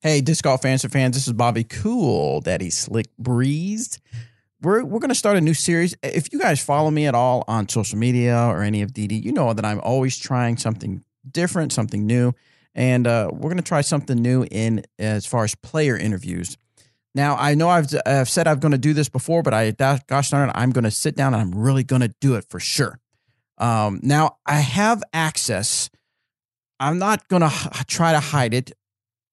Hey, disc golf fans, this is Bobby Cool, Daddy Slick Breezed. We're going to start a new series. If you guys follow me at all on social media or any of DD, you know that I'm always trying something different, something new. And we're going to try something new in as far as player interviews. Now, I know I've said I'm going to do this before, but gosh darn it, I'm going to sit down and I'm really going to do it for sure. Now, I have access. I'm not going to try to hide it.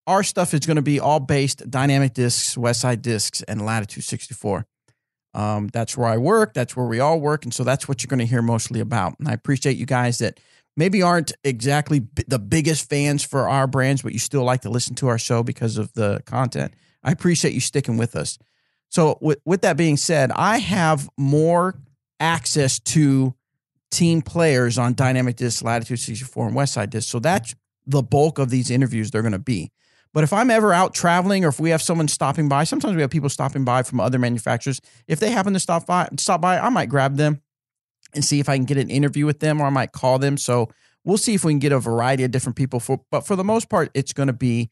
Our stuff is going to be all based Dynamic Discs, Westside Discs, and Latitude 64. That's where I work. That's where we all work. And so that's what you're going to hear mostly about. And I appreciate you guys that maybe aren't exactly the biggest fans for our brands, but you still like to listen to our show because of the content. I appreciate you sticking with us. So with that being said, I have more access to team players on Dynamic Discs, Latitude 64, and Westside Discs. So that's the bulk of these interviews they're going to be. But if I'm ever out traveling or if we have someone stopping by, sometimes we have people stopping by from other manufacturers. If they happen to stop by, I might grab them and see if I can get an interview with them, or I might call them. So we'll see if we can get a variety of different people. But for the most part, it's going to be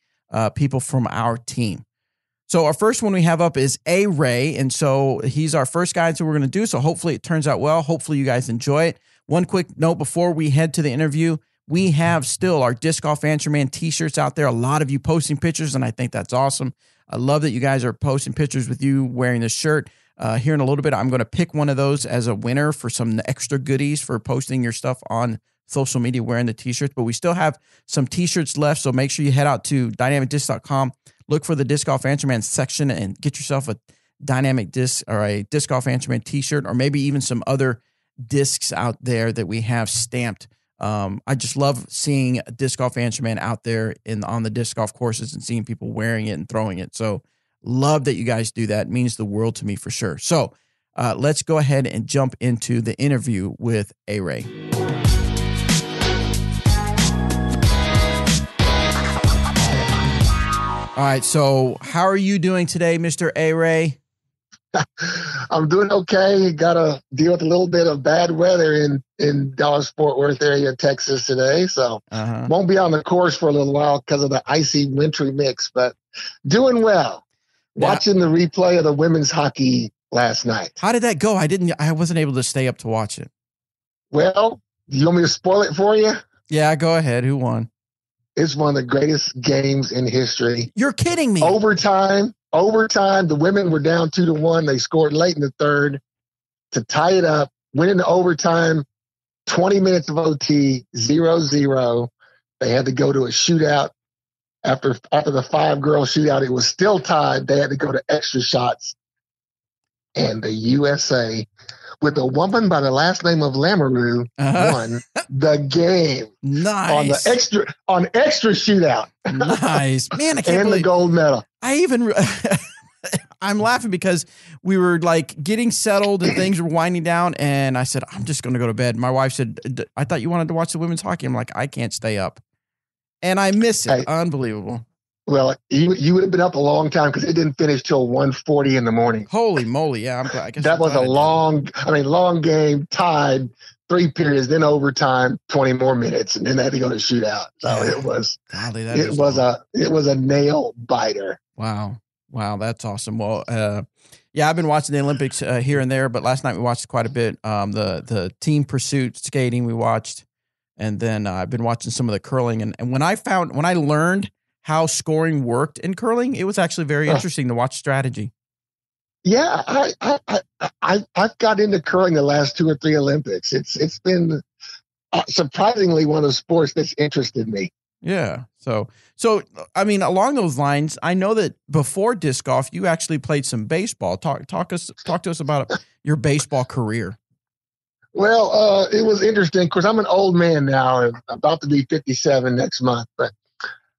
people from our team. So our first one we have up is A-Ray. And so he's our first guy that we're going to do. So hopefully it turns out well. Hopefully you guys enjoy it. One quick note before we head to the interview. We have still our Disc Golf Answer Man t-shirts out there. A lot of you posting pictures, and I think that's awesome. I love that you guys are posting pictures with you wearing this shirt. Here in a little bit, I'm going to pick one of those as a winner for some extra goodies for posting your stuff on social media wearing the t-shirts. But we still have some t-shirts left, so make sure you head out to dynamicdisc.com. Look for the Disc Golf Answer Man section and get yourself a Dynamic Disc or a Disc Golf Answer Man t-shirt, or maybe even some other discs out there that we have stamped. I just love seeing a Disc Golf Answer Man out there on the disc golf courses and seeing people wearing it and throwing it. So love that you guys do that. It means the world to me for sure. So let's go ahead and jump into the interview with A-Ray. All right. So how are you doing today, Mr. A-Ray? I'm doing okay. Got to deal with a little bit of bad weather in Dallas-Fort Worth area, Texas today. So won't be on the course for a little while because of the icy wintry mix, but doing well. Yeah. Watching the replay of the women's hockey last night. How did that go? I wasn't able to stay up to watch it. Well, you want me to spoil it for you? Yeah, go ahead. Who won? It's one of the greatest games in history. You're kidding me. Overtime, the women were down 2-1. They scored late in the third to tie it up. Went into overtime, 20 minutes of OT, 0-0. They had to go to a shootout. After the 5-girl shootout, it was still tied. They had to go to extra shots. And the USA, with a woman by the last name of Lamoureux, won the game. Nice. On extra shootout. Nice. Man, I can't and believe the gold medal. I'm laughing because we were like getting settled and things were winding down, and I said, I'm just going to go to bed. My wife said, I thought you wanted to watch the women's hockey. I'm like, I can't stay up. And I miss it. Hey, unbelievable. Well, you would have been up a long time because it didn't finish till 1:40 in the morning. Holy moly. Yeah. I guess that was a long game, tied 3 periods, then overtime, 20 more minutes, and then they had to go to shootout. So yeah. It was a nail biter. Wow. That's awesome. Well, yeah, I've been watching the Olympics here and there, but last night we watched quite a bit. The team pursuit skating we watched, and then I've been watching some of the curling. And when I learned how scoring worked in curling, it was actually very interesting to watch strategy. Yeah, I've got into curling the last 2 or 3 Olympics. It's been surprisingly one of the sports that's interested me. Yeah. So I mean, along those lines, I know that before disc golf, you actually played some baseball. Talk to us about your baseball career. Well, it was interesting because I'm an old man now, and about to be 57 next month. But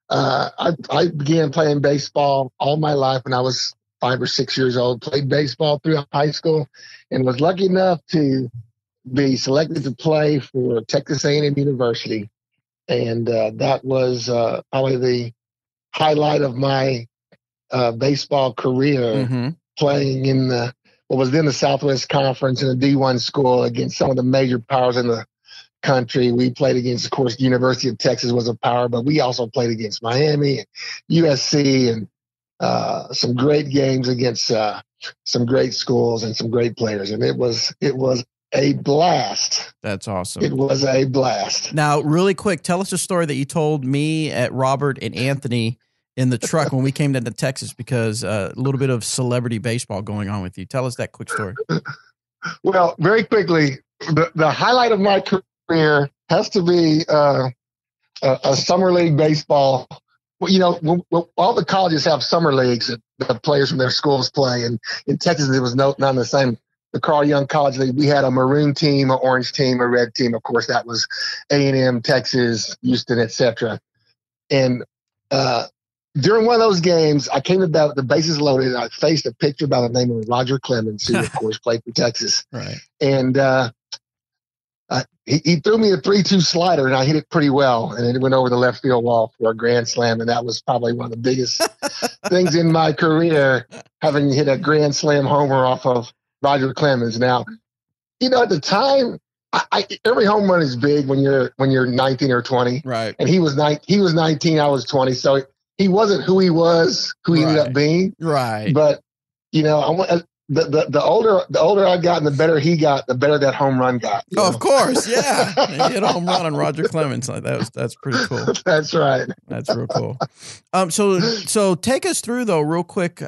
I began playing baseball all my life when I was 5 or 6 years old. Played baseball through high school, and was lucky enough to be selected to play for Texas A&M University. And that was probably the highlight of my baseball career, playing in what was then the Southwest Conference in a D1 school against some of the major powers in the country. We played against, of course, the University of Texas was a power, but we also played against Miami and USC and some great games against some great schools and some great players. And it was a blast. That's awesome. It was a blast. Now, really quick, tell us a story that you told me, at Robert, and Anthony in the truck when we came down to Texas, because a little bit of celebrity baseball going on with you. Tell us that quick story. Well, very quickly, the highlight of my career has to be a summer league baseball. Well, you know, when all the colleges have summer leagues that the players from their schools play, and in Texas it was not the same. The Carl Young College League, we had a maroon team, an orange team, a red team. Of course, that was A&M, Texas, Houston, etc. And during one of those games, I came about the bases loaded, and I faced a pitcher by the name of Roger Clemens, who, of course, played for Texas. Right. And he threw me a 3-2 slider, and I hit it pretty well, and it went over the left field wall for a grand slam, and that was probably one of the biggest things in my career, having hit a grand slam homer off of Roger Clemens. Now, you know, at the time, every home run is big when you're 19 or 20. Right. And he was 19, I was 20, so he wasn't who he ended up being. Right. But you know, the older I got and the better he got, the better that home run got. Oh, of course, yeah. He hit a home run on Roger Clemens. That's pretty cool. That's right. That's real cool. So take us through, though, real quick.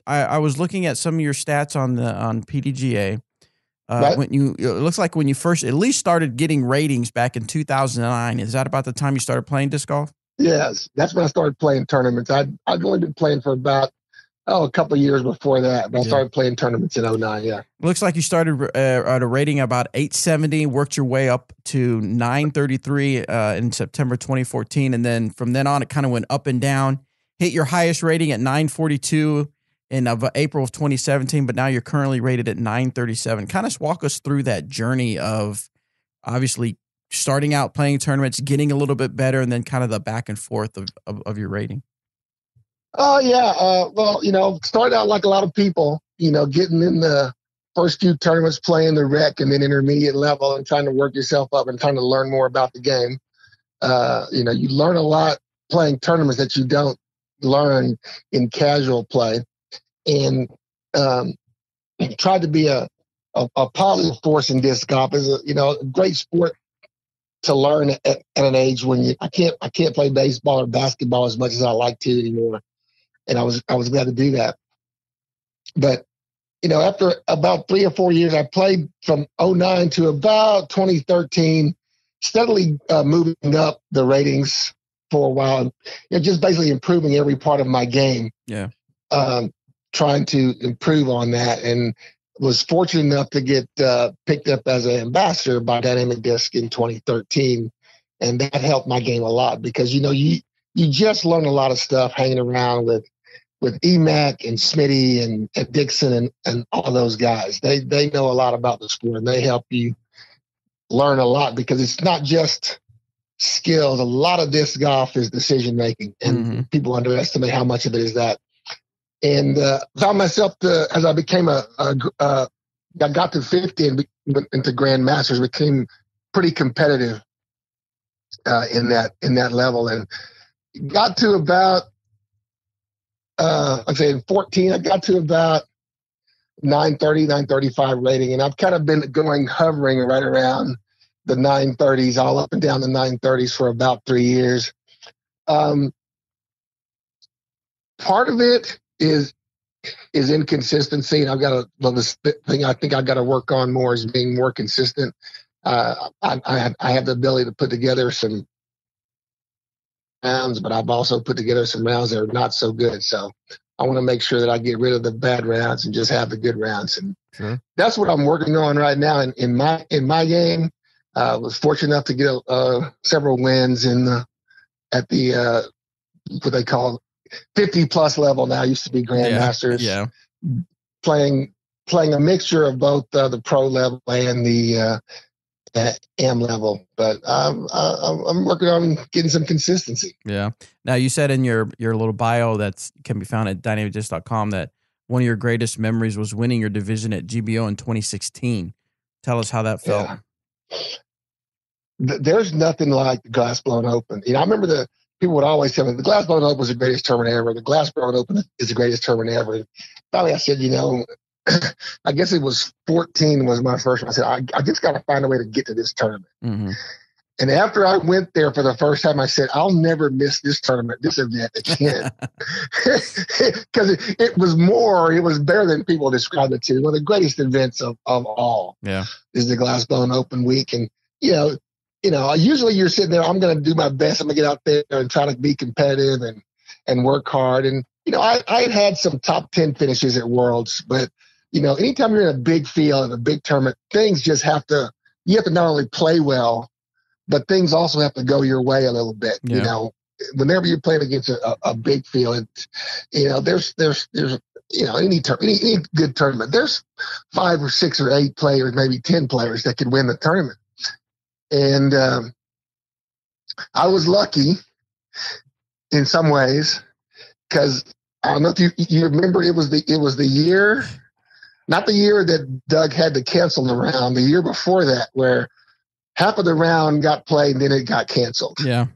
I was looking at some of your stats on PDGA. Right. It looks like when you first at least started getting ratings back in 2009. Is that about the time you started playing disc golf? Yes, that's when I started playing tournaments. I'd only been playing for about a couple of years before that, but I started playing tournaments in 2009. Yeah, looks like you started at a rating about 870, worked your way up to 933 in September 2014, and then from then on it kind of went up and down. Hit your highest rating at 942 in April of 2017, but now you're currently rated at 937. Kind of walk us through that journey of obviously starting out playing tournaments, getting a little bit better, and then kind of the back and forth of your rating. Oh, yeah. Well, you know, started out like a lot of people, you know, getting in the first few tournaments, playing the rec and then intermediate level and trying to work yourself up and trying to learn more about the game. You know, you learn a lot playing tournaments that you don't learn in casual play. And tried to be a positive force in disc golf. Is a great sport to learn at an age when I can't play baseball or basketball as much as I like to anymore, and I was glad to do that. But you know, after about 3 or 4 years, I played from 2009 to about 2013, steadily moving up the ratings for a while, and just basically improving every part of my game. Yeah. Trying to improve on that, and was fortunate enough to get picked up as an ambassador by Dynamic Disc in 2013, and that helped my game a lot because you know you just learn a lot of stuff hanging around with EMAC and Smitty and Dixon and all those guys. They know a lot about the sport, and they help you learn a lot because it's not just skills. A lot of disc golf is decision making, and people underestimate how much of it is that. And found myself as I became I got to 50 and went into Grandmasters, became pretty competitive in that level, and got to about I'd say in 14, I got to about 930, 935 rating, and I've kind of been hovering right around the 930s, all up and down the 930s for about 3 years. Part of it is inconsistency, and I've got this thing I think I've got to work on more is being more consistent. I have the ability to put together some rounds, but I've also put together some rounds that are not so good. So I want to make sure that I get rid of the bad rounds and just have the good rounds, and that's what I'm working on right now in my game. Was fortunate enough to get several wins at the what they call 50 plus level now. Used to be Grandmasters. Yeah. Playing a mixture of both the pro level and the AM level, but I'm working on getting some consistency. Yeah. Now you said in your little bio that can be found at dynamicdisc.com that one of your greatest memories was winning your division at GBO in 2016. Tell us how that felt. Yeah. there's nothing like the glass blown open. I remember people would always tell me the glass blown open was the greatest tournament ever. The glass blown open is the greatest tournament ever. And finally, I said, I guess it was 14 was my first one. I said, I just got to find a way to get to this tournament. Mm-hmm. And after I went there for the first time, I said, I'll never miss this tournament, this event again. Because it was better than people described it to. One of the greatest events of all is the Glass Blown Open week. And, usually you're sitting there, I'm going to do my best. I'm going to get out there and try to be competitive and work hard. And, I had some top 10 finishes at Worlds, but, anytime you're in a big field, in a big tournament, things just you have to not only play well, but things also have to go your way a little bit. Yeah. Whenever you're playing against a big field, there's any good tournament, there's 5 or 6 or 8 players, maybe 10 players that could win the tournament. And I was lucky in some ways because I don't know if you remember, it was the year, not the year that Doug had to cancel the round, the year before that, where half of the round got played and then it got canceled. Yeah.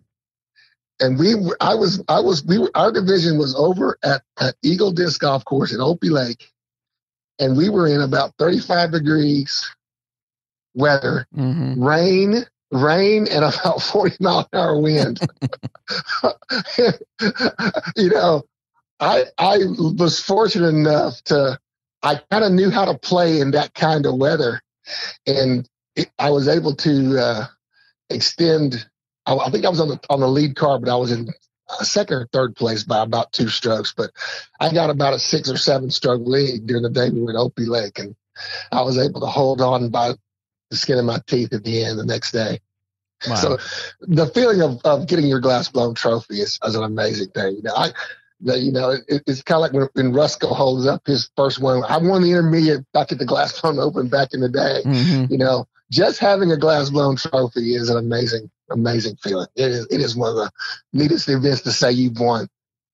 And our division was over at Eagle Disc Golf Course in Opie Lake. And we were in about 35 degrees weather, rain, and about 40 mile an hour wind. I was fortunate enough I kind of knew how to play in that kind of weather. And I was able to extend. I think I was on the lead card, but I was in second or third place by about 2 strokes. But I got about a 6 or 7 stroke lead during the day we were at Opie Lake, and I was able to hold on by the skin of my teeth at the end the next day. Wow. So the feeling of getting your glass blown trophy is an amazing thing. It's kind of like when Rusko holds up his first one. I won the intermediate back at the Glass Blown Open back in the day. Mm-hmm. Just having a glass blown trophy is an amazing feeling. It is one of the neatest events to say you've won.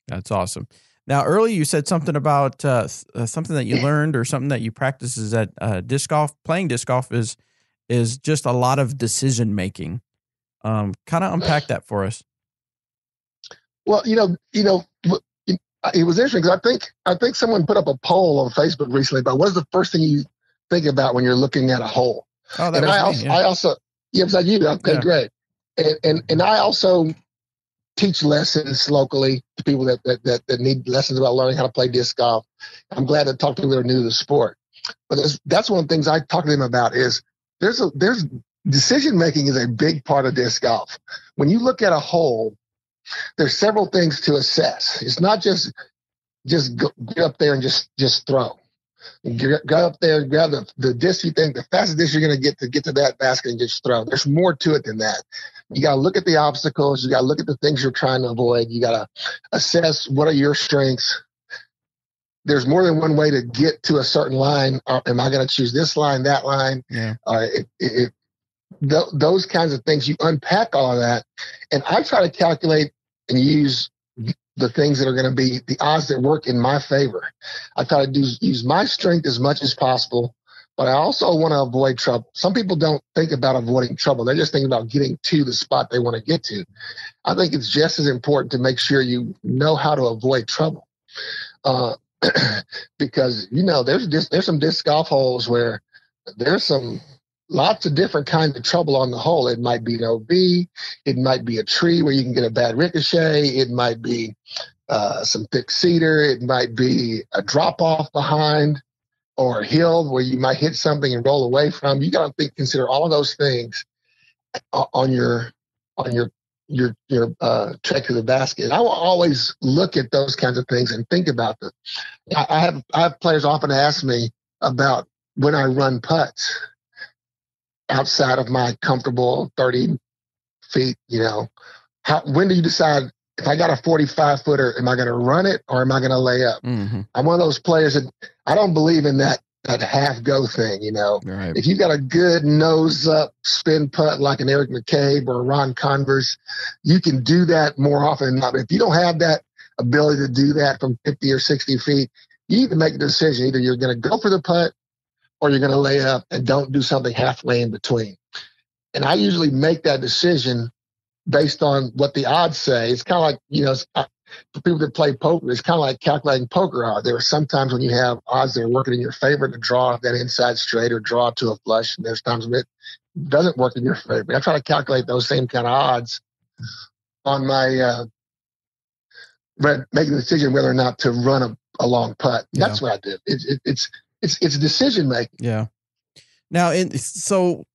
That's awesome. Now, earlier you said something about something that you learned or something that you practice is that disc golf. Playing disc golf is just a lot of decision making. Kind of unpack that for us. Well, it was interesting because I think someone put up a poll on Facebook recently about what's the first thing you think about when you're looking at a hole. Oh, that was me. I also, was that you? Okay, yeah. Great. And I also teach lessons locally to people that need lessons about learning how to play disc golf. I'm glad to talk to people that are new to the sport. But that's one of the things I talk to them about is there's decision making is a big part of disc golf. When you look at a hole, there's several things to assess. It's not just get up there and just throw. Go up there and grab the disc you think the fastest disc you're going to get to that basket and just throw. There's more to it than that. You got to look at the obstacles. You got to look at the things you're trying to avoid. You got to assess what are your strengths. There's more than one way to get to a certain line. Am I going to choose this line, that line? Yeah. Those kinds of things, you unpack all of that. And I try to calculate and use the things that are going to be the odds that work in my favor. I try to use my strength as much as possible, but I also want to avoid trouble. Some people don't think about avoiding trouble. They're just thinking about getting to the spot they want to get to. I think it's just as important to make sure you know how to avoid trouble. Because, there's some disc golf holes where there's some lots of different kinds of trouble on the hole. It might be an OB. It might be a tree where you can get a bad ricochet. It might be some thick cedar. It might be a drop off behind or a hill where you might hit something and roll away from. You got to consider all of those things on your trek to the basket. I will always look at those kinds of things and think about them. I have players often ask me about when I run putts outside of my comfortable 30 feet, when do you decide if I got a 45-footer, am I going to run it or am I going to lay up? Mm-hmm. I'm one of those players that I don't believe in that half go thing, Right. If you got a good nose up spin putt like an Eric McCabe or a Ron Converse, you can do that more often than not. But if you don't have that ability to do that from 50 or 60 feet, you need to make a decision. Either you're going to go for the putt or you're going to lay up and don't do something halfway in between. And I usually make that decision based on what the odds say. It's kind of like, for people that play poker, it's kind of like calculating poker odds. There are some times when you have odds that are working in your favor to draw that inside straight or draw to a flush, and there's times when it doesn't work in your favor. I try to calculate those same kind of odds on my making a decision whether or not to run a long putt. Yeah. That's what I do. It's decision making. Yeah. Now, so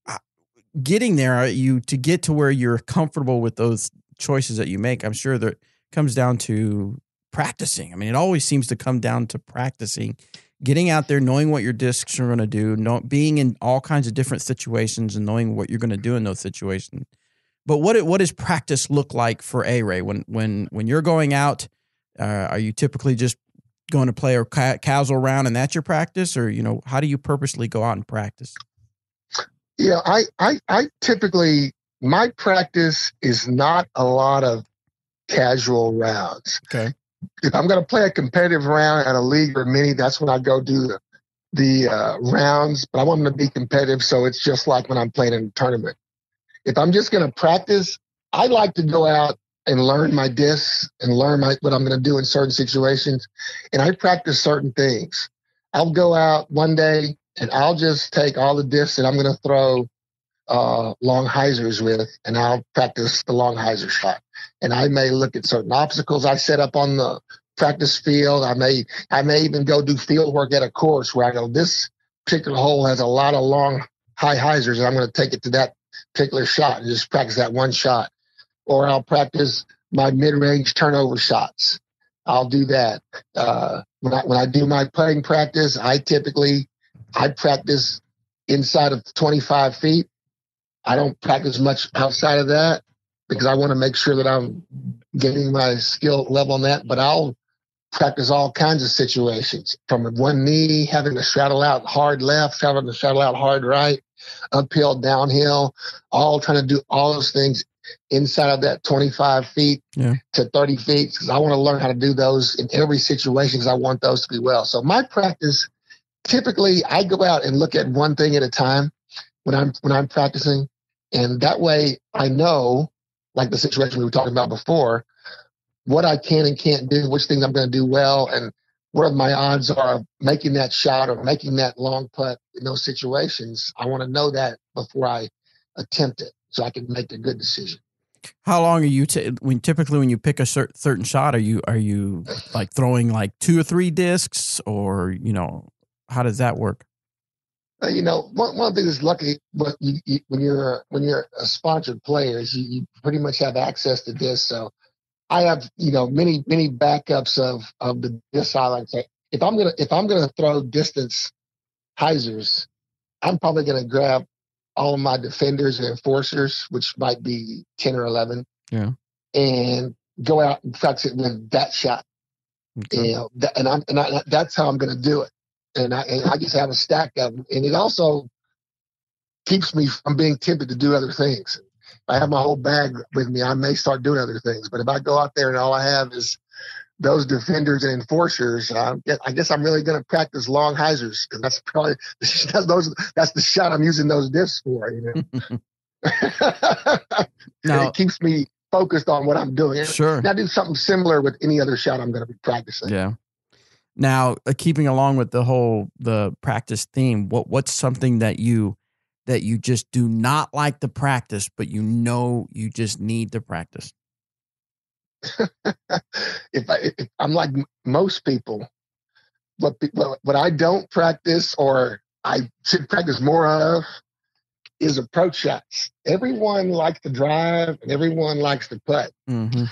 getting there, to get to where you're comfortable with those choices that you make, I'm sure that comes down to practicing. I mean, it always seems to come down to practicing, getting out there, knowing what your discs are going to do, being in all kinds of different situations and knowing what you're going to do in those situations. But what does practice look like for A-Ray when you're going out? Are you typically just going to play or casual around and that's your practice, or how do you purposely go out and practice? Yeah, I typically, my practice is not a lot of casual rounds. Okay. If I'm going to play a competitive round at a league or mini, that's when I go do the rounds. But I want them to be competitive, so it's just like when I'm playing in a tournament. If I'm just going to practice, I like to go out and learn my discs and learn what I'm going to do in certain situations. And I practice certain things. I'll go out one day and I'll just take all the discs that I'm going to throw long hyzers with, and I'll practice the long hyzer shot. And I may look at certain obstacles I set up on the practice field. I may even go do field work at a course where I go, this particular hole has a lot of long high hyzers, and I'm going to take it to that particular shot and just practice that one shot. Or I'll practice my mid-range turnover shots. I'll do that. When I do my putting practice, I practice inside of 25 feet. I don't practice much outside of that because I want to make sure that I'm getting my skill level on that. But I'll practice all kinds of situations, from one knee, having to straddle out hard left, having to straddle out hard right, uphill, downhill, all trying to do all those things inside of that 25 feet to 30 feet, because I want to learn how to do those in every situation because I want those to be well. So my practice, typically I go out and look at one thing at a time when I'm practicing. And that way I know, like the situation we were talking about before, what I can and can't do, which things I'm going to do well, and where my odds are of making that shot or making that long putt in those situations. I want to know that before I attempt it, so I can make a good decision. How long are you typically when you pick a certain shot? Are you like throwing like 2 or 3 discs, or how does that work? One thing that's lucky, but when you're a sponsored player, is you pretty much have access to this. So I have many backups of the disc islands. If I'm gonna throw distance hyzers, I'm probably gonna grab all of my defenders and enforcers, which might be 10 or 11, and go out and practice it with that shot. Okay. That's how I'm going to do it. And I just have a stack of them. And it also keeps me from being tempted to do other things. If I have my whole bag with me, I may start doing other things. But if I go out there and all I have is those defenders and enforcers, I guess I'm really going to practice long hyzers, because that's probably that's the shot I'm using those discs for. Now, it keeps me focused on what I'm doing. Sure. And I do something similar with any other shot I'm going to be practicing. Yeah. Now, keeping along with the practice theme, what's something that you just do not like to practice, but you just need to practice? If I'm like most people, what I don't practice, or I should practice more of, is approach shots. Everyone likes to drive and everyone likes to putt. Mm-hmm.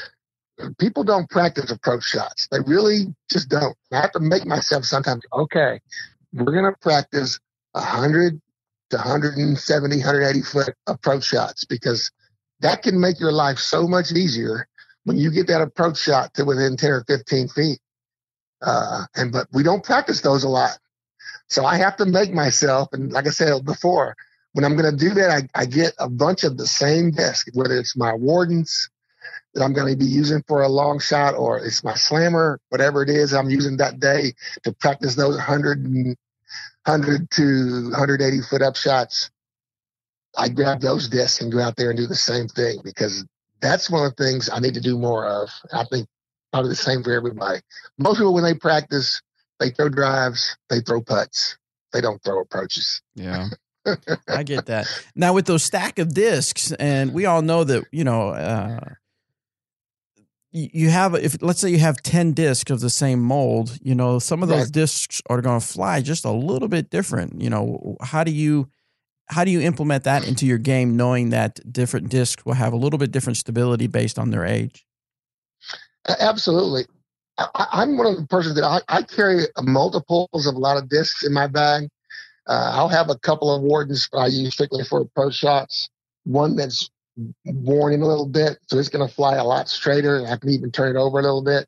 People don't practice approach shots. They really just don't. I have to make myself sometimes, okay, we're going to practice 100 to 170, 180 foot approach shots, because that can make your life so much easier when you get that approach shot to within 10 or 15 feet. But we don't practice those a lot. So I have to make myself, and like I said before, when I'm going to do that, I get a bunch of the same disc, whether it's my Wardens that I'm going to be using for a long shot, or it's my Slammer, whatever it is I'm using that day to practice those 100 to 180 foot up shots. I grab those discs and go out there and do the same thing, because that's one of the things I need to do more of. I think probably the same for everybody. Most people, when they practice, they throw drives, they throw putts. They don't throw approaches. Yeah. I get that. Now with those stack of discs, and we all know that, you have, if let's say you have 10 discs of the same mold, some of those Right. discs are going to fly just a little bit different. How do you implement that into your game, knowing that different discs will have a little bit different stability based on their age? Absolutely. I'm one of the persons that I carry multiples of a lot of discs in my bag. I'll have a couple of Wardens I use strictly for approach shots. One that's worn in a little bit, so it's going to fly a lot straighter. I can even turn it over a little bit.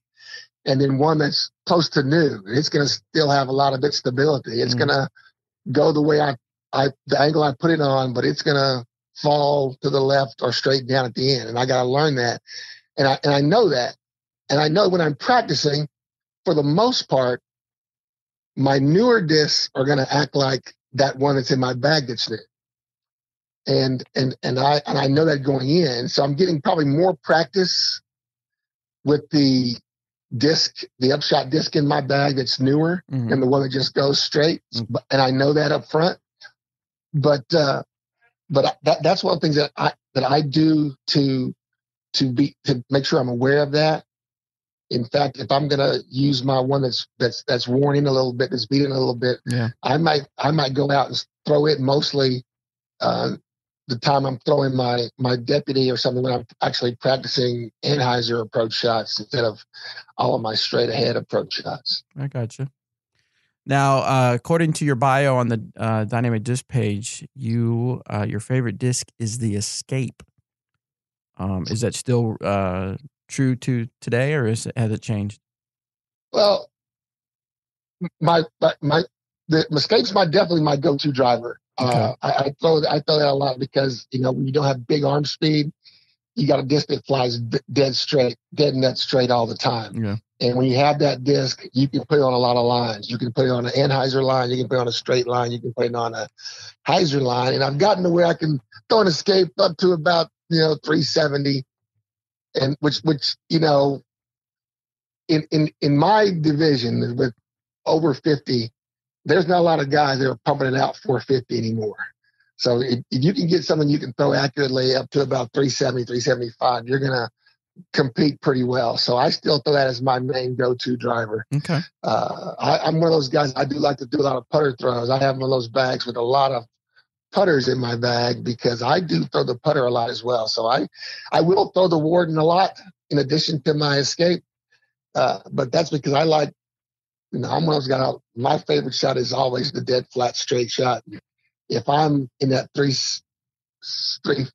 And then one that's close to new. It's going to still have a lot of its stability. It's going to go the way the angle I put it on, but it's going to fall to the left or straight down at the end. And I got to learn that. And I know that. And I know when I'm practicing, for the most part, my newer discs are going to act like that one that's in my bag that's new. And I know that going in. So I'm getting probably more practice with the upshot disc in my bag that's newer than the one that just goes straight. And I know that up front. But that's one of the things that I do to make sure I'm aware of that. In fact, if I'm gonna use my one that's worn in a little bit, that's beaten a little bit, I might go out and throw it mostly the time I'm throwing my deputy or something, when I'm actually practicing Anheuser approach shots instead of all of my straight ahead approach shots. I gotcha. Now, according to your bio on the Dynamic Disc page, your favorite disc is the Escape. Is that still true to today, or has it changed? Well, the Escape's definitely my go-to driver. Okay. I throw that a lot because when you don't have big arm speed, you got a disc that flies dead nut straight all the time. Yeah. And when you have that disc, you can put it on a lot of lines. You can put it on an Anheuser line, you can put it on a straight line, you can put it on a Heiser line. And I've gotten to where I can throw an Escape up to about 370, and which in my division with over 50, there's not a lot of guys that are pumping it out 450 anymore. So if you can get something you can throw accurately up to about 370, 375, you're going to compete pretty well. So I still throw that as my main go-to driver. Okay. I'm one of those guys, I do like to do a lot of putter throws. I have one of those bags with a lot of putters in my bag because I do throw the putter a lot as well. So I will throw the Warden a lot in addition to my Escape. But that's because I like, I'm one of those guys, my favorite shot is always the dead flat straight shot. If I'm in that 350,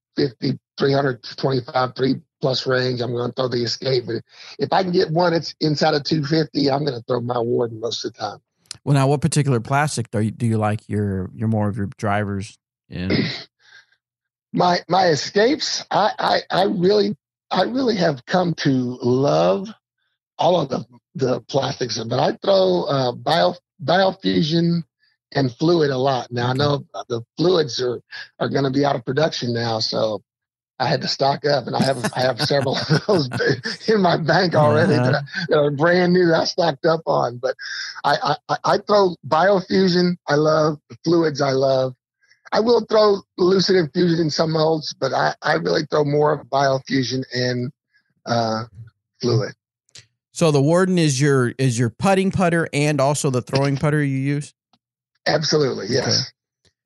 325, 3+ range, I'm going to throw the Escape. But if I can get one that's inside of 250, I'm going to throw my Warden most of the time. Well, now, what particular plastic do you like your more of your drivers in? My Escapes, I really have come to love all of the plastics, but I throw Biofusion and Fluid a lot. Now I know the fluids are going to be out of production now, so I had to stock up, and I have several of those in my bank already that are brand new that I stocked up on. But I throw Biofusion. I love the fluids. I love. I will throw Lucid Infusion in some molds, but I really throw more of Biofusion and Fluid. So the Warden is your putting putter and also the throwing putter you use? Absolutely, yes. Okay.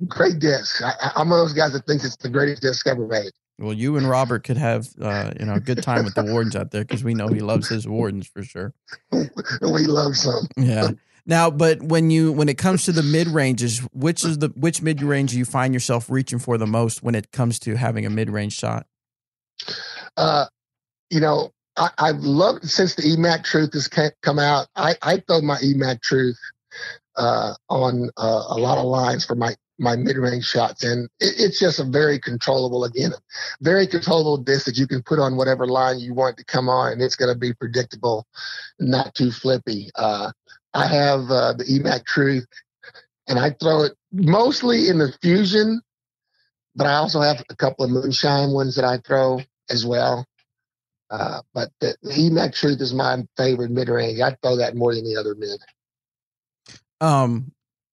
Great disc. I'm one of those guys that thinks it's the greatest disc ever made. Well, you and Robert could have a good time with the Wardens out there, because we know he loves his Wardens for sure. We love some. Yeah. Now, but when it comes to the mid ranges, which mid range do you find yourself reaching for the most when it comes to having a mid range shot? I've loved, since the EMAC Truth has come out, I throw my EMAC Truth on a lot of lines for my mid-range shots, and it's just a very controllable disc that you can put on whatever line you want it to come on, and it's going to be predictable, not too flippy. I have the EMAC Truth, and I throw it mostly in the Fusion, but I also have a couple of moonshine ones that I throw as well. But the Emac Truth is my favorite mid range. I throw that more than the other mid.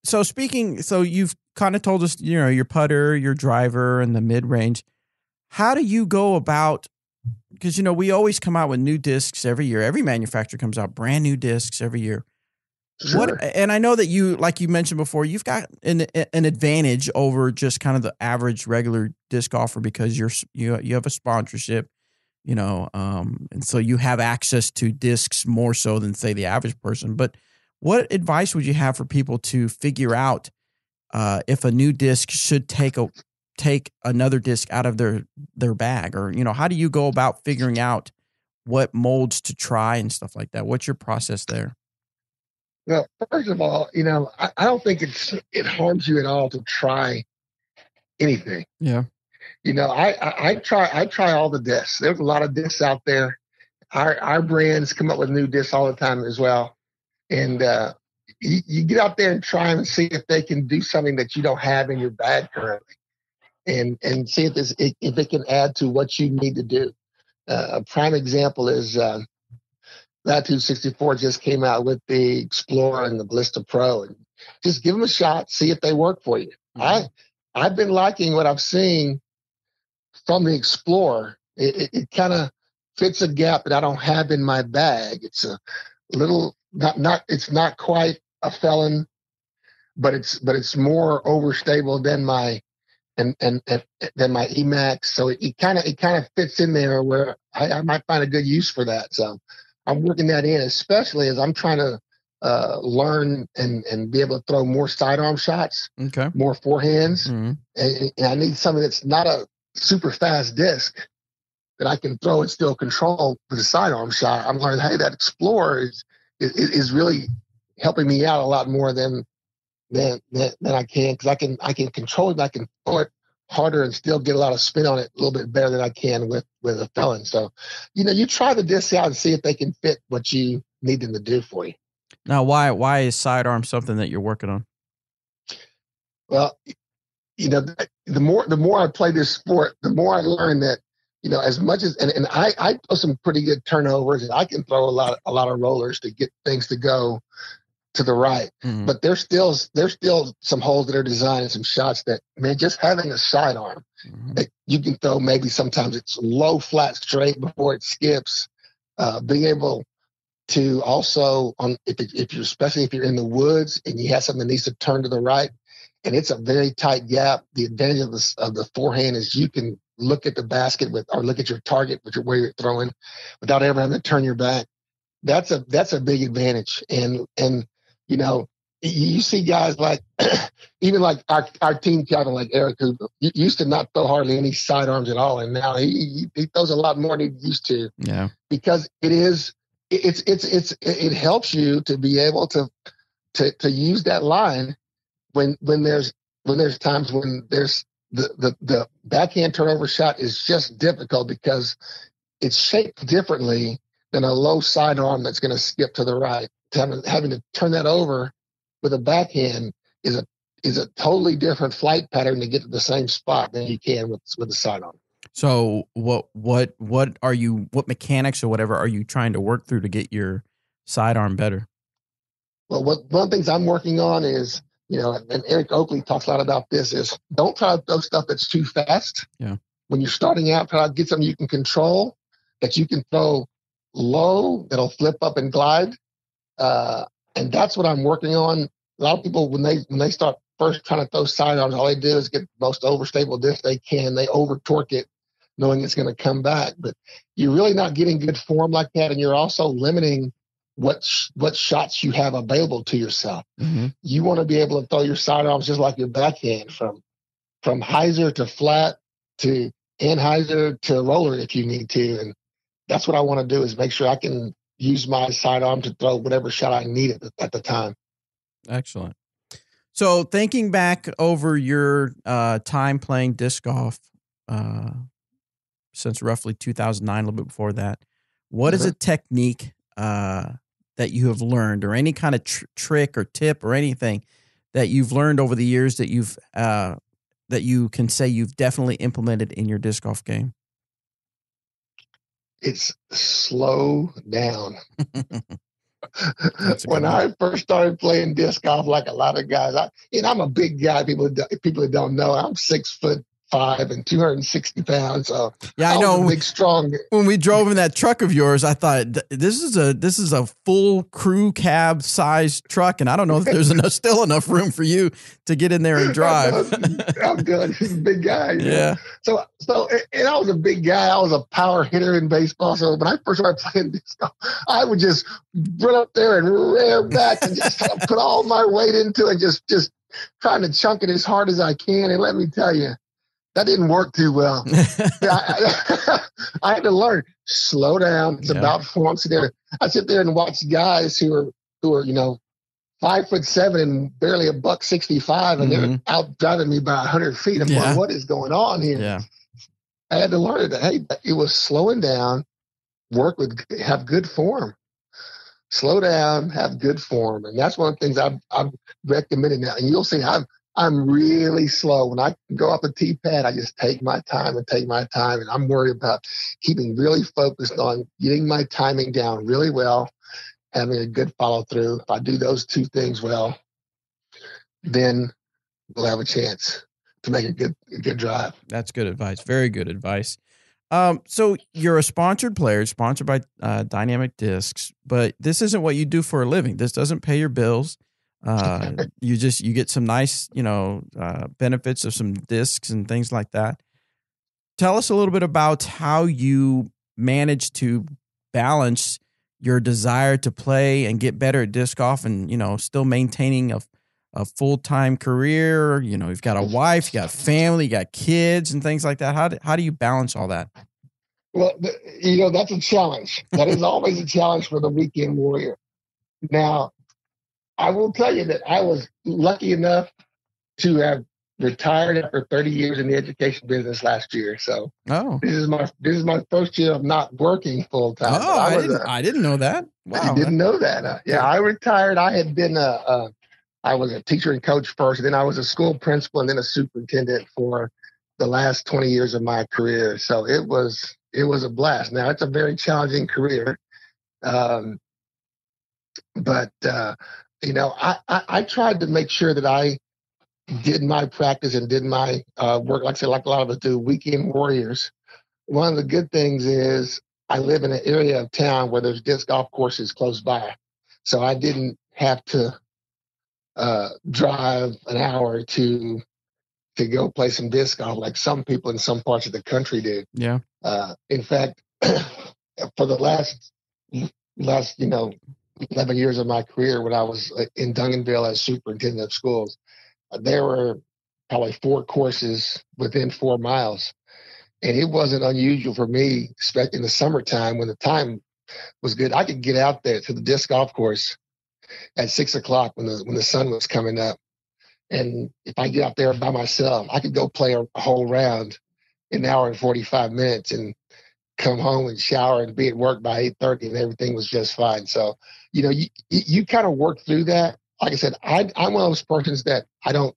So you've kind of told us, your putter, your driver, and the mid range. How do you go about? Because we always come out with new discs every year. Every manufacturer comes out brand new discs every year. Sure. And I know that you, like you mentioned before, you've got an advantage over just kind of the average regular disc offer because you have a sponsorship, and so you have access to discs more so than say the average person. But what advice would you have for people to figure out if a new disc should take another disc out of their bag, or how do you go about figuring out what molds to try and stuff like that? What's your process there? Well, first of all, I don't think it harms you at all to try anything. Yeah. I try all the discs. There's a lot of discs out there. Our brands come up with new discs all the time as well. And you get out there and try them and see if they can do something that you don't have in your bag currently, and see if it can add to what you need to do. A prime example is Latitude 64 just came out with the Explorer and the Ballista Pro, and just give them a shot, see if they work for you. Mm-hmm. I've been liking what I've seen from the Explorer. It kind of fits a gap that I don't have in my bag. It's a little it's not quite a Felon, but it's more overstable than my than my Emax. So it kind of fits in there where I might find a good use for that. So I'm working that in, especially as I'm trying to learn and be able to throw more sidearm shots, more forehands, and I need something that's not a super fast disc that I can throw and still control with a sidearm shot. I'm learning, hey, that Explorer is really helping me out a lot more than I can, because I can control it. I can throw it harder and still get a lot of spin on it a little bit better than I can with a Felon. So, you try the discs out and see if they can fit what you need them to do for you. Now, why is sidearm something that you're working on? Well, the more I play this sport, the more I learn that, as much as, and I throw some pretty good turnovers, and I can throw a lot of rollers to get things to go to the right. Mm-hmm. But there's still some holes that are designed and some shots that, man, just having a sidearm that you can throw, maybe sometimes it's low, flat, straight before it skips, being able to also, especially if you're in the woods and you have something that needs to turn to the right, and it's a very tight gap. The advantage of the forehand is you can look at the basket or look at your target, where you're throwing, without ever having to turn your back. That's a big advantage. And you see guys like even like our team captain, like Eric, who used to not throw hardly any sidearms at all, and now he throws a lot more than he used to. Yeah, because it helps you to be able to use that line when there's times when there's the backhand turnover shot is just difficult because it's shaped differently than a low sidearm that's going to skip to the right. Having to turn that over with a backhand is a totally different flight pattern to get to the same spot than you can with a sidearm. So what mechanics or whatever are you trying to work through to get your sidearm better? Well, one of the things I'm working on is, and Eric Oakley talks a lot about this, is don't try to throw stuff that's too fast. Yeah. When you're starting out, try to get something you can control, that you can throw low, that'll flip up and glide. And that's what I'm working on. A lot of people, when they start first trying to throw sidearms, all they do is get the most overstable disc they can. They over torque it, knowing it's going to come back. But you're really not getting good form like that, and you're also limiting what shots you have available to yourself. Mm-hmm. You want to be able to throw your sidearms just like your backhand, from hyzer to flat to anhyzer to roller if you need to. And that's what I want to do, is make sure I can use my sidearm to throw whatever shot I need at the time. Excellent. So thinking back over your time playing disc golf since roughly 2009, a little bit before that, what is a technique that you have learned, or any kind of trick or tip or anything that you've learned over the years that you've that you can say you've definitely implemented in your disc golf game? It's slow down. That's a When good one. I first started playing disc golf, like a lot of guys, I'm a big guy. People that don't know, I'm 6'5" and 260 pounds. So Yeah, I I was know. a big, strong. When we drove in that truck of yours, I thought this is a full crew cab size truck, and I don't know if there's still enough room for you to get in there and drive. I'm good. He's a big guy. Yeah. So, and I was a big guy. I was a power hitter in baseball. So when I first started playing disc golf, I would just run up there and rear back and just put all my weight into it, just trying to chunk it as hard as I can. And let me tell you, that didn't work too well. I had to learn, slow down. It's about form. I sit there and watch guys who are 5'7" and barely $165, and they're out driving me by 100 feet. I'm going, what is going on here? Yeah. I had to learn that. Hey, it was slowing down, have good form. Slow down, have good form, and that's one of the things I've recommended now. And you'll see, I'm really slow. When I go up a tee pad, I just take my time, and I'm worried about keeping really focused on getting my timing down really well, having a good follow through. If I do those two things well, then we'll have a chance to make a good drive. That's good advice. Very good advice. So you're a sponsored player, sponsored by Dynamic Discs, but this isn't what you do for a living. This doesn't pay your bills. You get some nice, benefits of some discs and things like that. Tell us a little bit about how you manage to balance your desire to play and get better at disc golf and, still maintaining a full-time career. You've got a wife, you got family, you got kids and things like that. How do you balance all that? Well, that's a challenge. That is always a challenge for the weekend warrior. Now, I will tell you that I was lucky enough to have retired after 30 years in the education business last year. So this is my first year of not working full time. Oh, I didn't know that. Wow, you didn't know that? Yeah, I retired. I had been I was a teacher and coach first, and then I was a school principal and then a superintendent for the last 20 years of my career. So it was a blast. Now it's a very challenging career, but I tried to make sure that I did my practice and did my work, like I said, like a lot of us do, weekend warriors. One of the good things is I live in an area of town where there's disc golf courses close by. So I didn't have to drive an hour to go play some disc golf like some people in some parts of the country do. Yeah. In fact, for the last 11 years of my career, when I was in Duncanville as superintendent of schools, there were probably 4 courses within 4 miles. And it wasn't unusual for me, especially in the summertime when the time was good. I could get out there to the disc golf course at 6 o'clock when the sun was coming up. And if I get out there by myself, I could go play a whole round in an hour and 45 minutes and come home and shower and be at work by 8:30, and everything was just fine. So, you kind of work through that. Like I said, I'm one of those persons that I don't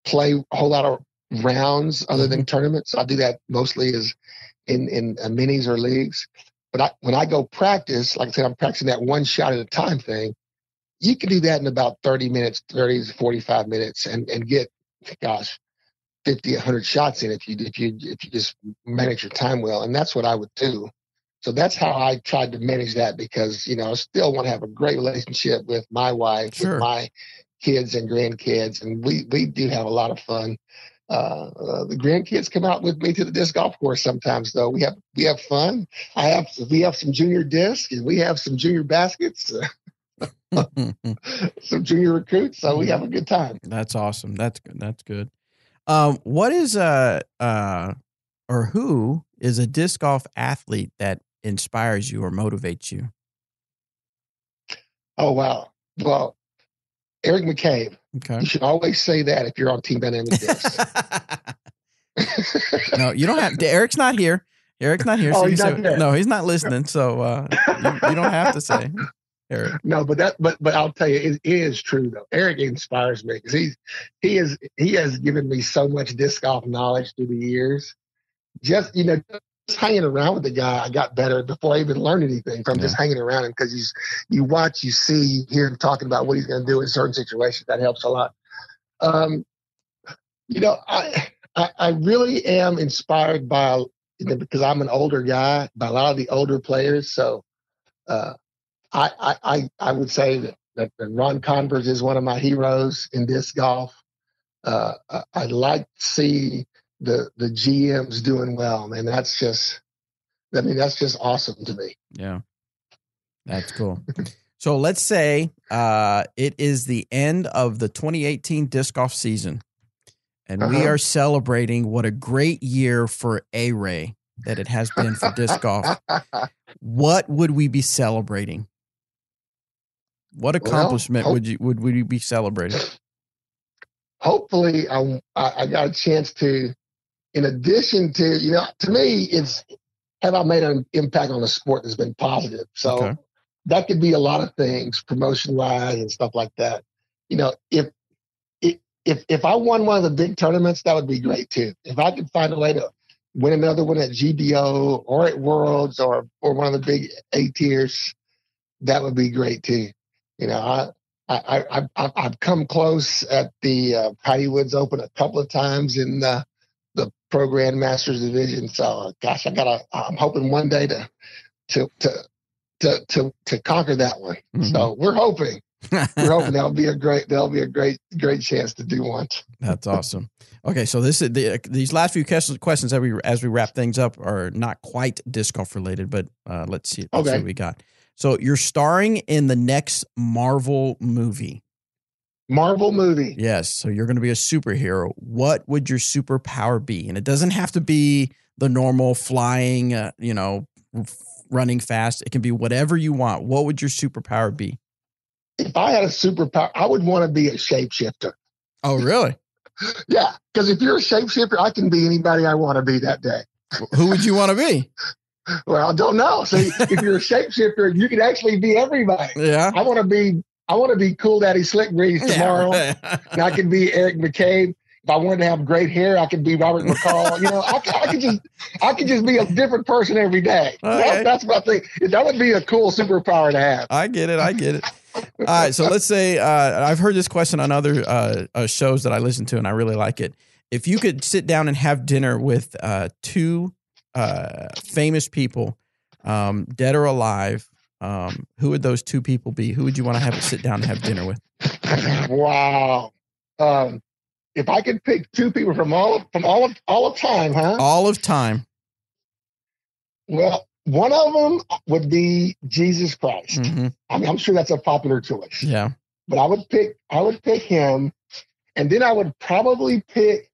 play a whole lot of rounds other than tournaments. I do that mostly as in minis or leagues. But when I go practice, like I said, I'm practicing that one shot at a time thing. You can do that in about 30 to 45 minutes and get, 50, 100 shots in if you just manage your time well. And that's what I would do. So that's how I tried to manage that because, I still want to have a great relationship with my wife, with my kids and grandkids. And we do have a lot of fun. The grandkids come out with me to the disc golf course sometimes, though. We have fun. We have some junior discs and we have some junior baskets. Some junior recruits, so we have a good time. That's awesome. That's good. What is or who is a disc golf athlete that inspires you or motivates you? Oh wow! Well, Eric McCabe. Okay. You should always say that if you're on Team Dynamic Discs. No, you don't have to. Eric's not here. So he's not there. no, he's not listening. So you don't have to say. Eric. No, but I'll tell you, it is true though. Eric inspires me because he has given me so much disc golf knowledge through the years. Just just hanging around with the guy, I got better before I even learned anything from just hanging around him because you watch, you see, you hear him talking about what he's going to do in certain situations. That helps a lot. I really am inspired by because I'm an older guy by a lot of the older players. So I would say that Ron Converse is one of my heroes in disc golf. I like to see the GMs doing well, man. That's just awesome to me. Yeah, that's cool. So let's say it is the end of the 2018 disc golf season, and we are celebrating what a great year for A-Ray that it has been for disc golf. What would we be celebrating? What accomplishment would we be celebrating? Hopefully, I got a chance to, in addition to, to me, it's have I made an impact on the sport that's been positive. So that could be a lot of things, promotion-wise and stuff like that. If I won one of the big tournaments, that would be great too. If I could find a way to win another one at GDO or at Worlds or one of the big A tiers, that would be great too. I've come close at the Patty Woods Open a couple of times in the Pro Grandmasters division. So, gosh, I'm hoping one day to conquer that one. Mm-hmm. So we're hoping that'll be a great chance to do one. That's awesome. Okay, so these last few questions as we wrap things up are not quite disc golf related, but let's see what we got. So you're starring in the next Marvel movie. Marvel movie. Yes. So you're going to be a superhero. What would your superpower be? And it doesn't have to be the normal flying, running fast. It can be whatever you want. What would your superpower be? If I had a superpower, I would want to be a shapeshifter. Oh, really? Yeah. Because if you're a shapeshifter, I can be anybody I want to be that day. Who would you want to be? Well, I don't know. See, if you're a shapeshifter, you can actually be everybody. Yeah. I want to be Cool Daddy Slick Breeze tomorrow. And I could be Eric McCabe. If I wanted to have great hair, I could be Robert McCall. I could just be a different person every day. Okay. That's what I think. That would be a cool superpower to have. I get it. All right. So let's say I've heard this question on other shows that I listen to, and I really like it. If you could sit down and have dinner with two famous people, dead or alive, who would those two people be? Who would you want to sit down and have dinner with? Wow. If I could pick two people from all of time, huh? All of time. Well, one of them would be Jesus Christ. Mm-hmm. I'm sure that's a popular choice. Yeah. But I would pick him, and then I would probably pick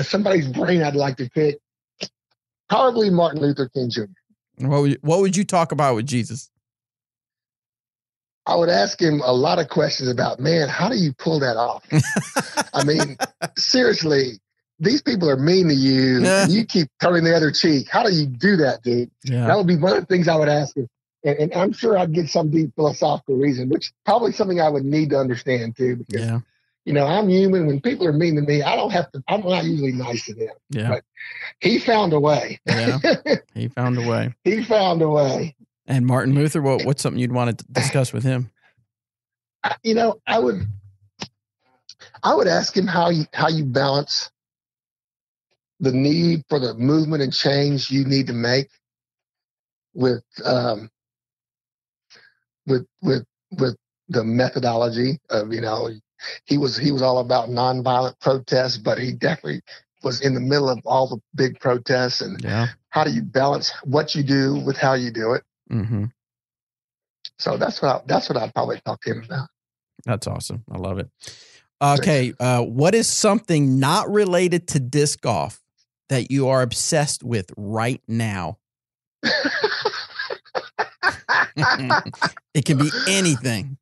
somebody's brain I'd like to pick. Probably Martin Luther King Jr. What would you talk about with Jesus? I would ask him a lot of questions about, man, how do you pull that off? I mean, seriously, these people are mean to you, and you keep turning the other cheek. How do you do that, dude? Yeah. That would be one of the things I would ask him. And I'm sure I'd get some deep philosophical reason, which probably something I would need to understand too, because I'm human. When people are mean to me, I'm not usually nice to them. Yeah. But he found a way. Yeah. He found a way. He found a way. And Martin Luther, what's something you'd want to discuss with him? I would ask him how you balance the need for the movement and change you need to make with the methodology of, he was all about nonviolent protests, but he definitely was in the middle of all the big protests. And how do you balance what you do with how you do it? Mm-hmm. So that's what I'd probably talk to him about. That's awesome. I love it. Okay. What is something not related to disc golf that you are obsessed with right now? It can be anything.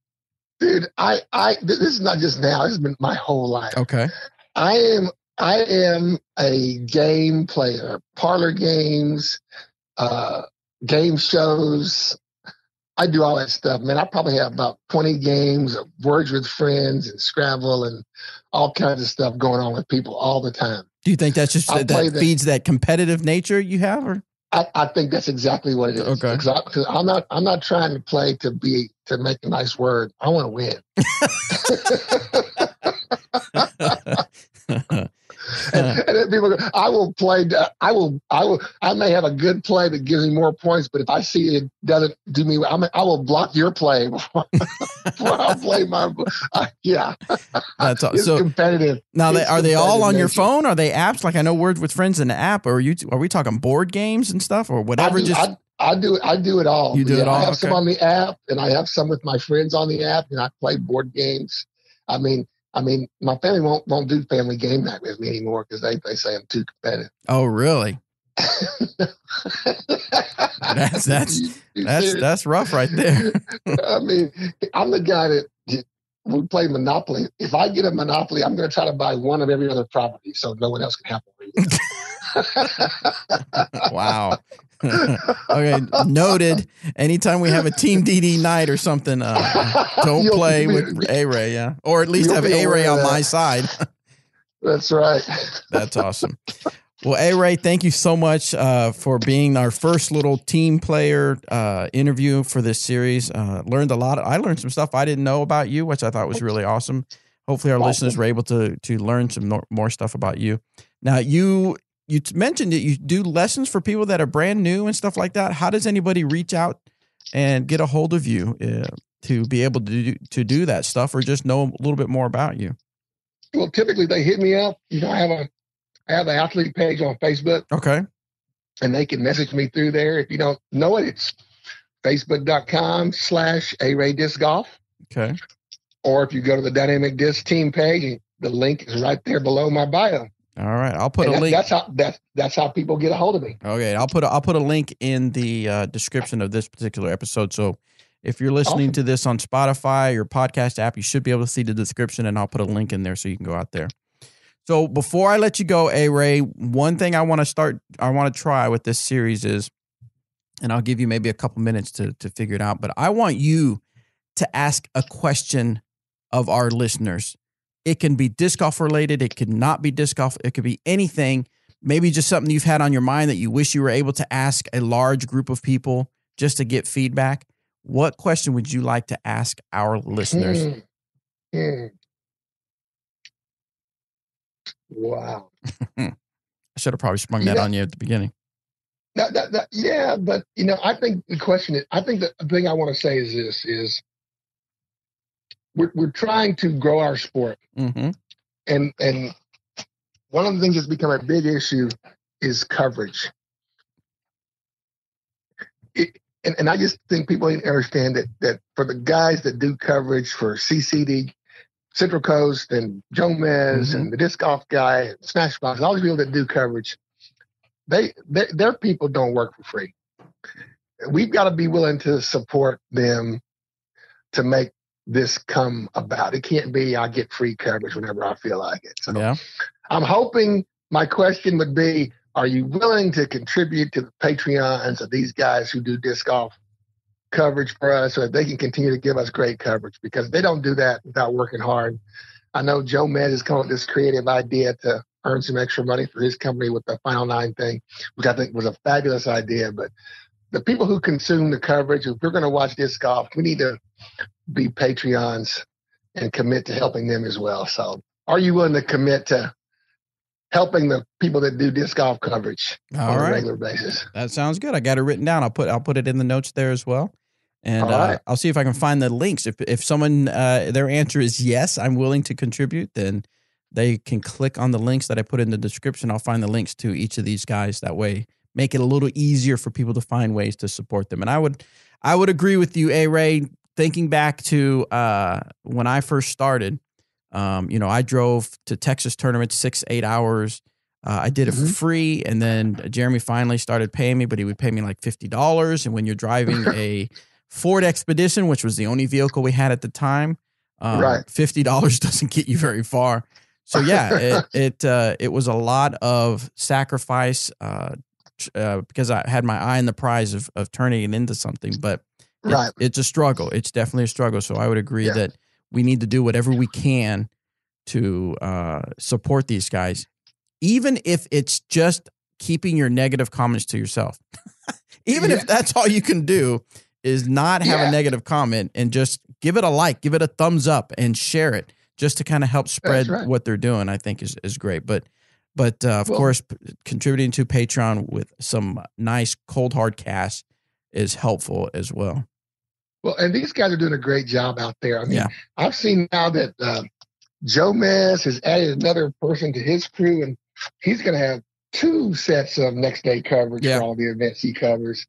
Dude, this is not just now. This has been my whole life. Okay. I am a game player, parlor games, game shows. I do all that stuff, man. I probably have about 20 games of Words with Friends and Scrabble and all kinds of stuff going on with people all the time. Do you think that's just that feeds that competitive nature you have, or? I think that's exactly what it is. Okay. Because I'm not trying to play to make a nice word. I want to win. and people go, I will play. I may have a good play that gives me more points, but if I see it doesn't do me, I will block your play before I'll play my. Yeah, that's it's so competitive. Now, are they all on your nature. phone? Are they apps? Like I know Words with Friends an app, or are we talking board games and stuff, or whatever? I do it all. You do it all. I have some on the app, and I have some with my friends on the app, and I play board games. I mean, my family won't do family game night with me anymore because they say I'm too competitive. Oh, really? that's rough right there. I mean, I'm the guy that we play Monopoly. If I get a Monopoly, I'm going to try to buy one of every other property so no one else can have one. Wow. Okay, noted. Anytime we have a Team DD night or something, don't play with A-Ray, yeah, or at least have A-Ray on my side. That's right. That's awesome. Well, A-Ray, thank you so much for being our first little team player interview for this series. Learned a lot. I learned some stuff I didn't know about you, which I thought was really awesome. Hopefully, our listeners were able to learn some more stuff about you. Now, you mentioned that you do lessons for people that are brand new and stuff like that. How does anybody reach out and get a hold of you to be able to do that stuff, or just know a little bit more about you? Well, typically they hit me up. I have an athlete page on Facebook. Okay. And they can message me through there. If you don't know it, it's facebook.com/A-Ray Disc Golf. Okay. Or if you go to the Dynamic Disc team page, the link is right there below my bio. All right, I'll put a link. That's how people get a hold of me. Okay, I'll put a link in the description of this particular episode. So if you're listening to this on Spotify or podcast app, you should be able to see the description, and I'll put a link in there so you can go out there. So before I let you go, A-Ray, one thing I want to try with this series is, and I'll give you maybe a couple minutes to figure it out, but I want you to ask a question of our listeners. It can be disc golf related. It could not be disc golf. It could be anything. Maybe just something you've had on your mind that you wish you were able to ask a large group of people just to get feedback. What question would you like to ask our listeners? Wow. I should have probably sprung that on you at the beginning. Yeah, but I think the question is, I think the thing I want to say is this: we're trying to grow our sport, and one of the things that's become a big issue is coverage. And I just think people need to understand that for the guys that do coverage for CCD, Central Coast, and Jomez, and the disc golf guy, and Smashbox, all these people that do coverage, their people don't work for free. We've got to be willing to support them to make this come about. It can't be I get free coverage whenever I feel like it. So I'm hoping my question would be, are you willing to contribute to the Patreons of these guys who do disc golf coverage for us so that they can continue to give us great coverage? Because they don't do that without working hard. I know Jomez has come up with this creative idea to earn some extra money for his company with the Final Nine thing, which I think was a fabulous idea. But the people who consume the coverage, if we're going to watch disc golf, we need to be Patreons and commit to helping them as well. So are you willing to commit to helping the people that do disc golf coverage on a regular basis? That sounds good. I got it written down. I'll put it in the notes there as well. And I'll see if I can find the links. If someone, their answer is yes, I'm willing to contribute, then they can click on the links that I put in the description. I'll find the links to each of these guys. That way, make it a little easier for people to find ways to support them. And I would agree with you, A-Ray. Thinking back to when I first started, I drove to Texas tournaments 6-8 hours. I did it for free, and then Jeremy finally started paying me, but he would pay me like $50. And when you're driving a Ford Expedition, which was the only vehicle we had at the time, $50 doesn't get you very far. So yeah, it was a lot of sacrifice because I had my eye on the prize of turning it into something. But Right. It's a struggle. It's definitely a struggle. So I would agree that we need to do whatever we can to support these guys, even if it's just keeping your negative comments to yourself. Even if that's all you can do is not have a negative comment and just give it a like, give it a thumbs up and share it just to kind of help spread what they're doing, I think is great. But of course, contributing to Patreon with some nice cold hard cash is helpful as well. Well, and these guys are doing a great job out there. I mean, I've seen now that Jomez has added another person to his crew, and he's going to have 2 sets of next day coverage for all the events he covers.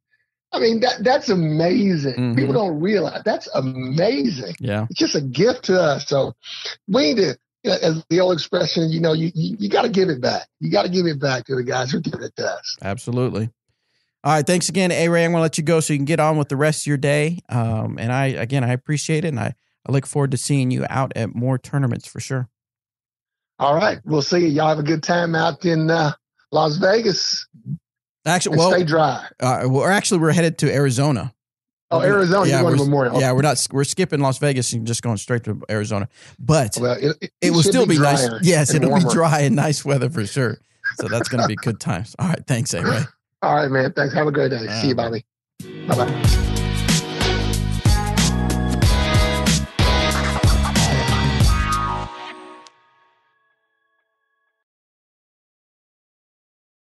I mean, that's amazing. Mm-hmm. People don't realize that's amazing. Yeah. It's just a gift to us. So we need to, as the old expression, you got to give it back. You got to give it back to the guys who give it to us. Absolutely. All right. Thanks again, A-Ray. I'm going to let you go so you can get on with the rest of your day. And I appreciate it. And I look forward to seeing you out at more tournaments for sure. All right. We'll see you. Y'all have a good time out in Las Vegas. Actually, stay dry. We're headed to Arizona. Oh, Arizona! Yeah, you're going to Memorial. Yeah, we're skipping Las Vegas and just going straight to Arizona. But it will still be nice. Yes, it'll be dry and nice weather for sure. So that's going to be good times. All right, thanks, A-Ray. All right, man. Thanks. Have a great day. See you, Bobby. Bye-bye.